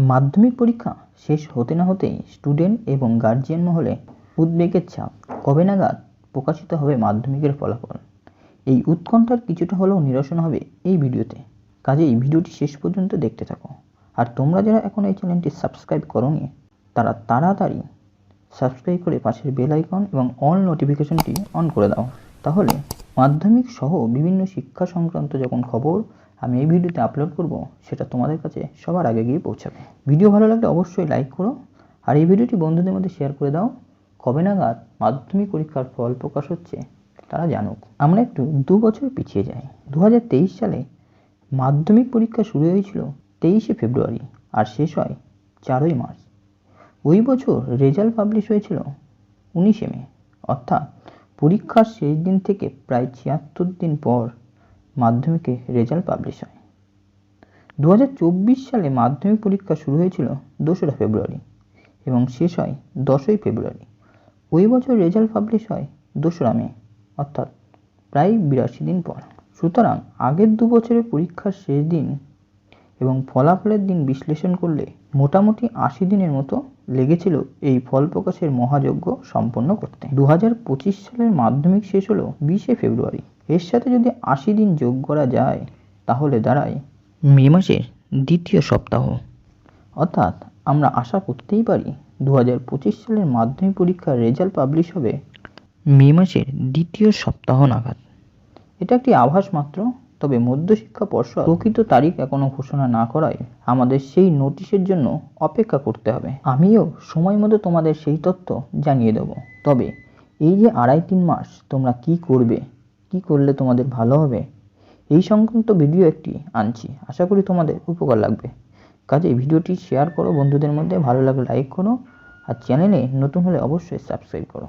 মাধ্যমিক পরীক্ষা শেষ হতে না হতেই স্টুডেন্ট এবং গার্জিয়ান মহলে উদ্বেগের ছাপ। কবে নাগাদ প্রকাশিত হবে মাধ্যমিকের ফলাফল? এই উৎকণ্ঠার কিছুটা হলেও নিরসন হবে এই ভিডিওতে। কাজেই ভিডিওটি শেষ পর্যন্ত দেখতে থাকো। আর তোমরা যারা এখন এই চ্যানেলটি সাবস্ক্রাইব করোনি তারা তাড়াতাড়ি সাবস্ক্রাইব করে পাশের বেল আইকন এবং অল নোটিফিকেশনটি অন করে দাও। তাহলে মাধ্যমিক সহ বিভিন্ন শিক্ষা সংক্রান্ত যখন খবর আমি এই ভিডিওতে আপলোড করব সেটা তোমাদের কাছে সবার আগে গিয়ে পৌঁছাবে। ভিডিও ভালো লাগলে অবশ্যই লাইক করো আর এই ভিডিওটি বন্ধুদের মধ্যে শেয়ার করে দাও। কবে নাগাদ মাধ্যমিক পরীক্ষার ফল প্রকাশ হচ্ছে তারা জানুক। আমরা একটু 2 বছর পিছিয়ে যাই। 2023 সালে মাধ্যমিক পরীক্ষা শুরু হয়েছিল 23শে ফেব্রুয়ারি আর শেষ হয় 4ই মার্চ। ওই বছর রেজাল্ট পাবলিশ হয়েছিল 19শে মে, অর্থাৎ পরীক্ষার শেষ দিন থেকে প্রায় 76 দিন পর মাধ্যমিকে রেজাল্ট পাবলিশ হয়। 2024 সালে মাধ্যমিক পরীক্ষা শুরু হয়েছিল 2রা ফেব্রুয়ারি এবং শেষ হয় 10ই ফেব্রুয়ারি। ওই বছর রেজাল্ট পাবলিশ হয় 2রা মে, অর্থাৎ প্রায় 82 দিন পর। সুতরাং আগের 2 বছরের পরীক্ষার শেষ দিন এবং ফলাফলের দিন বিশ্লেষণ করলে মোটামুটি 80 দিনের মতো লেগেছিল এই ফল প্রকাশের মহাযজ্ঞ সম্পন্ন করতে। 2025 সালের মাধ্যমিক শেষ হলো 20শে ফেব্রুয়ারি। এর সাথে যদি 80 দিন যোগ করা যায় তাহলে দাঁড়ায় মে মাসের দ্বিতীয় সপ্তাহ। অর্থাৎ আমরা আশা করতেই পারি 2025 সালের মাধ্যমিক পরীক্ষার রেজাল্ট পাবলিশ হবে মে মাসের দ্বিতীয় সপ্তাহ নাগাদ। এটা একটি আভাস মাত্র, তবে মধ্যশিক্ষা পর্ষদ প্রকৃত তারিখ এখনো ঘোষণা না করায় আমাদের সেই নোটিশের জন্য অপেক্ষা করতে হবে। আমিও সময় মতো তোমাদের সেই তথ্য জানিয়ে দেব। তবে এই যে 2.5-3 মাস তোমরা কি করবে, কি করলে তোমাদের ভালো হবে, এই সংক্রান্ত ভিডিও একটি আনছি। আশা করি তোমাদের উপকার লাগবে। কাজেই ভিডিওটি শেয়ার করো বন্ধুদের মধ্যে, ভালো লাগলে লাইক করো আর চ্যানেলে নতুন হলে অবশ্যই সাবস্ক্রাইব করো।